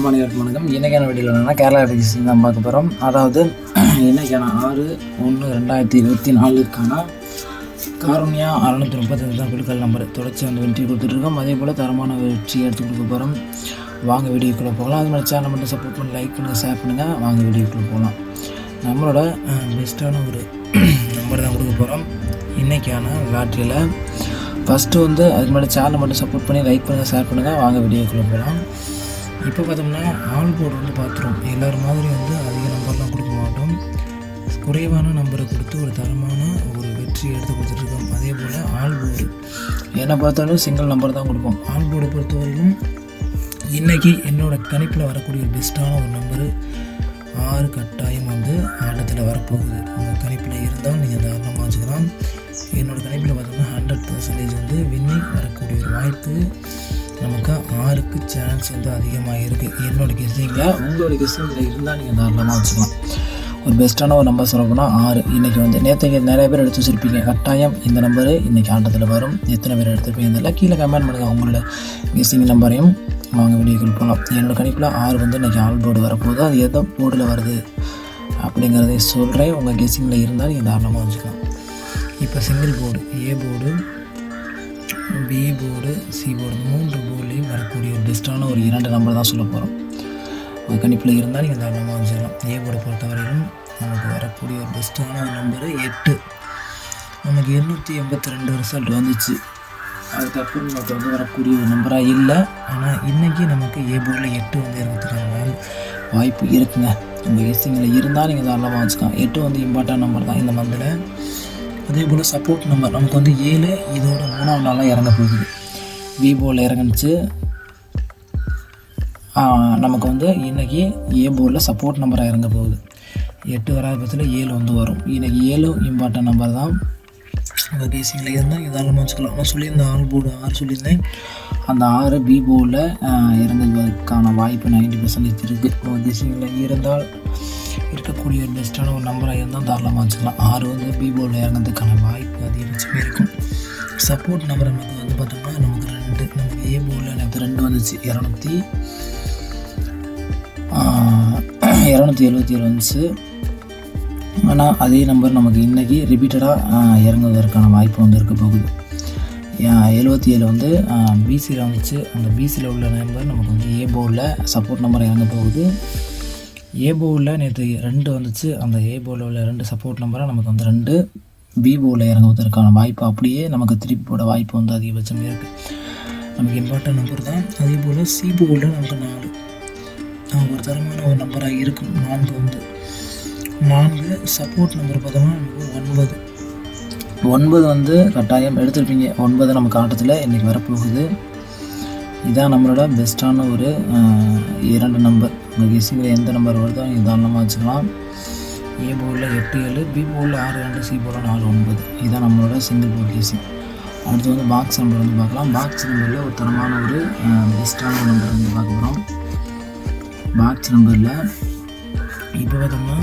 வணக்கம். இன்றைக்கான வீடியோவில் என்னென்னா கேரளா ரெஜிஸ்ட்ரேஷன் தான் பார்க்க போகிறோம். அதாவது இன்றைக்கான 6/1/2024க்கான காருண்யா 635 தான் குழுக்கள் நம்பர் தொடர்ச்சி வெற்றி கொடுத்துட்ருக்கோம். அதே போல் தரமான வெற்றி எடுத்து கொடுக்க போகிறோம். வாங்க வீடியோக்குள்ளே போகலாம். அது மாதிரி சேனல் மட்டும் சப்போர்ட் பண்ணி லைக் பண்ணுங்கள், ஷேர் பண்ணுங்கள். வாங்க வீடியோக்குள்ளே போகலாம். நம்மளோட பெஸ்ட்டான ஒரு நம்பர் தான் கொடுக்க போகிறோம் இன்றைக்கான லாட்ரியில். ஃபஸ்ட்டு அதுக்கு முன்னாடி சேனலை மட்டும் சப்போர்ட் பண்ணி லைக் பண்ணுங்கள், ஷேர் பண்ணுங்கள். வாங்க வீடியோக்குள்ளே போகலாம். இப்போ பார்த்தோம்னா ஆல் போர்டு பார்த்துருவோம். எல்லோரும் மாதிரி அதிக நம்பர்லாம் கொடுக்க மாட்டோம். குறைவான நம்பரை கொடுத்து ஒரு தரமான ஒரு வெற்றி எடுத்து கொடுத்துட்ருக்கோம். அதே போல் ஆல் போர்டு என்னை பார்த்தாலும் சிங்கிள் நம்பர் தான் கொடுப்போம். ஆல் போர்டை பொறுத்தவரைக்கும் இன்றைக்கி என்னோடய கணிப்பில் வரக்கூடிய ஒரு பெஸ்ட்டான ஒரு நம்பரு 6 கட்டாயம் ஆட்டத்தில் வரப்போகுது. அந்த கணிப்பில் இருந்தால் நீங்கள் தாராளமாக வச்சுக்கலாம். என்னோடய கணிப்பில் பார்த்தோம்னா 100% வின்னிங் வரக்கூடிய ஒரு வாய்ப்பு நமக்கு 6க்கு சான்ஸ் அதிகமாக இருக்குது. என்னோடய கெஸ்ஸிங்கில் உங்களோட கெஸ்ஸிங்கில் இருந்தால் நீங்கள் தாராளமாக வச்சுக்கலாம். ஒரு பெஸ்ட்டான ஒரு நம்பர் சொல்ல போனால் 6. இன்றைக்கி நேற்று நிறைய பேர் எடுத்து வச்சுருப்பீங்க. கட்டாயம் இந்த நம்பரு இன்றைக்கி ஆட்டத்தில் வரும். எத்தனை பேர் எடுத்துருப்பீங்க இதெல்லாம் கீழே கமெண்ட் பண்ணுங்கள். உங்களோட கெஸ்ஸிங் நம்பரையும் வாங்க வீடியோக்கள் போகலாம். என்னோடய கணிப்பில் 6 இன்றைக்கி ஆல் போர்டு வரப்போகுது. அது எதோ போர்டில் வருது அப்படிங்கிறத சொல்கிறேன். உங்கள் கெஸ்ஸிங்கில் இருந்தால் நீங்கள் தாராளமாக வச்சுக்கலாம். இப்போ single board, A board, B board, C board 3 போர்ட்லேயும் வரக்கூடிய ஒரு பெஸ்ட்டான ஒரு 2 நம்பர் தான் சொல்ல போகிறோம். ஒரு கணிப்பில் இருந்தால் நீங்கள் தாராளமாக வச்சுக்கலாம். ஏ போர்டை பொறுத்தவரையிலும் நமக்கு வரக்கூடிய ஒரு பெஸ்ட்டான ஒரு நம்பரு 8. நமக்கு 882 ரிசல்ட் வந்துச்சு. அதுக்கப்புறம் நமக்கு வரக்கூடிய ஒரு நம்பராக இல்லை. ஆனால் இன்றைக்கி நமக்கு ஏ போர்டில் 8 இருக்கிறதுக்கான வாய்ப்பு இருக்குங்க. உங்கள் கெஸ்ஸிங்கில் இருந்தால் நீங்கள் தாராளமாக வச்சுக்கலாம். 8 இம்பார்ட்டன்ட் நம்பர் தான் இந்த மந்தில். அதே போல் சப்போர்ட் நம்பர் நமக்கு 7 இதோட 3ஆம் நாளாக இறங்க போகுது. பி போர்டில் இறங்குனுச்சு. நமக்கு இன்றைக்கி ஏ போர்டில் சப்போர்ட் நம்பராக இறங்க போகுது. 8 வராத பட்சத்தில் 7 வரும். இன்றைக்கி 7 இம்பார்ட்டன்ட் நம்பர் தான். உங்கள் கேசிங்கில் இருந்தால் தாராளமாக வச்சுக்கலாம். ஆனால் சொல்லியிருந்தேன் ஆல் போர்டு 6 சொல்லியிருந்தேன். அந்த 6 பி போர்டில் இறங்குவதற்கான வாய்ப்பு 90% இருக்குது. உங்கள் கேசிங்கில் இருந்தால் இருக்கக்கூடிய ஒரு பெஸ்ட்டான ஒரு நம்பராக இருந்தால் தாராளமாக வச்சுக்கலாம். 6 பி போர்டில் இறங்கிறதுக்கான வாய்ப்பு அதிகபட்சமே இருக்கும். சப்போர்ட் நம்பர் நமக்கு பார்த்தோம்னா நமக்கு 2. நமக்கு ஏ போர்டில் எனக்கு 2 வந்துச்சு. 277 வந்துச்சு. ஆனால் அதே நம்பர் நமக்கு இன்றைக்கி ரிப்பீட்டடாக இறங்குவதற்கான வாய்ப்பு இருக்க போகுது. 77 பிசியில் வந்துச்சு. அந்த பிசியில் உள்ள நம்பர் நமக்கு ஏ போர்டில் சப்போர்ட் நம்பர் இறங்க போகுது. ஏ போர்டில் நேற்று 2 வந்துச்சு. அந்த ஏ போர்டில் உள்ள 2 சப்போர்ட் நம்பராக நமக்கு 2 பி போர்டில் இறங்குவதற்கான வாய்ப்பு அப்படியே நமக்கு திருப்பி போட வாய்ப்பு அதிகபட்சம் இருக்குது. நமக்கு இம்பார்ட்டன்ட் நம்பர் தான். அதே போல் சி போர்டில் நமக்கு 4 ஒரு தரமான ஒரு நம்பராக இருக்கும். 4 சப்போர்ட் நம்பர் பார்த்தோம்னா நமக்கு 9 கட்டாயம் எடுத்துருப்பீங்க. 9 நமக்கு ஆட்டத்தில் இன்றைக்கி வரப்போகுது. இதான் நம்மளோட பெஸ்ட்டான ஒரு 2 நம்பர். உங்கள் கெஸ்ஸிங்கில் எந்த நம்பர் வருதோ நீங்கள் தாராளமாக வச்சுக்கலாம். ஏ போர்டில் 8-7, பி போர்டில் 6-2, சி போர்டில் 4-9. இதுதான் நம்மளோட சிங்கிள் போர்ட் கெஸ்ஸிங். அடுத்து பாக்ஸ் நம்பர் பார்க்கலாம். பாக்ஸ் நம்பரில் ஒரு தரமான ஒரு பெஸ்ட்டான நம்பர் பார்க்க போகிறோம். பாக்ஸ் நம்பரில் இப்போ பார்த்தோம்னா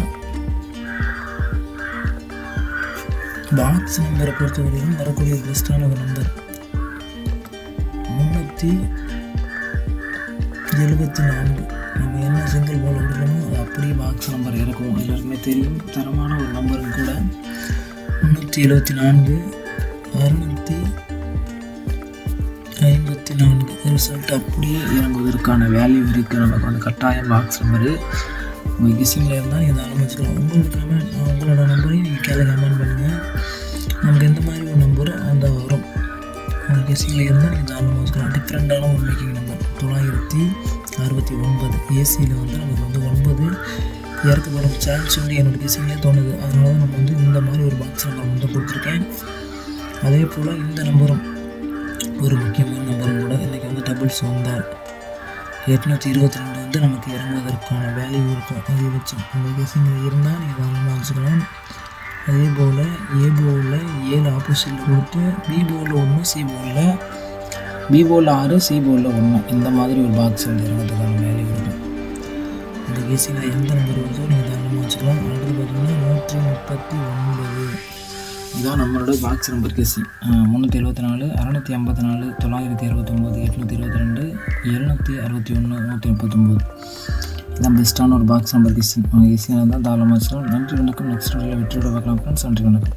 பாக்ஸ் நம்பரை பொறுத்தவரைக்கும் வரக்கூடிய பெஸ்ட்டான ஒரு நம்பர் 374. நம்ம என்ன சிங்கிள் போல் விடுறோமோ அது அப்படியே பாக்ஸ் நம்பர் இருக்கும். எல்லாருக்குமே தெரியும். தரமான ஒரு நம்பரும் கூட. 374 654 ரிசல்ட் அப்படியே இறங்குவதற்கான வேல்யூ இருக்குது. நமக்கு கட்டாயம் பாக்ஸ் நம்பரு. உங்கள் கெஸ்ஸிங்கில் இருந்தால் எதாவது வச்சுக்கலாம். உங்களோட நம்பரையும் நீங்கள் கீழே கமெண்ட் பண்ணுங்கள். நமக்கு எந்த மாதிரி ஒரு நம்பர் வரும். உங்கள் கெஸ்ஸிங்கில் இருந்தால் நீங்கள் தாராளமாக வச்சுக்கலாம். டிஃப்ரெண்ட்டான ஒரு மேக்கிங் நம்பர் 969. ஏசியில் நமக்கு 9 இறக்கப்படும் சான்ஸ் என்னோடய கெஸ்ஸிங்லேயே தோணுது. அதனால தான் நம்ம இந்த மாதிரி ஒரு பாக்ஸ் நம்பர் கொடுத்துருக்கேன். அதே போல் இந்த நம்பரும் ஒரு முக்கியமான நம்பரும் கூட. இன்றைக்கி டபுள்ஸ் வந்தால் 822 நமக்கு இறங்குவதற்கான வேல்யூ இருக்கும் அதிகபட்சம். உங்கள் கெஸ்ஸிங்கில் இருந்தால் நீங்கள் தாராளமாக வச்சுக்கலாம். அதே போல் ஏ போர்டில் 7 ஆப்போசிட்டில் கொடுத்து பி போர்டில் 1, சி போர்டில் 6, சி போர்டில் 1 இந்த மாதிரி ஒரு பாக்ஸ் இறங்கிறதுக்கான வேல்யூ இருக்கும். இந்த கெஸ்ஸிங்கில் எந்த நம்பர் வருதோ நீங்கள் தாராளமாக வச்சுக்கலாம். அடுத்து பார்த்தீங்கன்னா 139. இதுதான் நம்மளோட பாக்ஸ் நம்பர் கெஸ்ஸிங். 374, 654, 969, 822, 761, 139. இதுதான் பெஸ்ட்டான ஒரு பாக்ஸ் நம்பர் கெஸ்ஸிங். கெஸ்ஸிங் இருந்தால் தாராளமாக வச்சுக்கலாம். நன்றி வணக்கம். நெக்ஸ்ட் வீடியோவில் வெற்றியோட பார்க்கலாம் ஃப்ரெண்ட்ஸ். நன்றி வணக்கம்.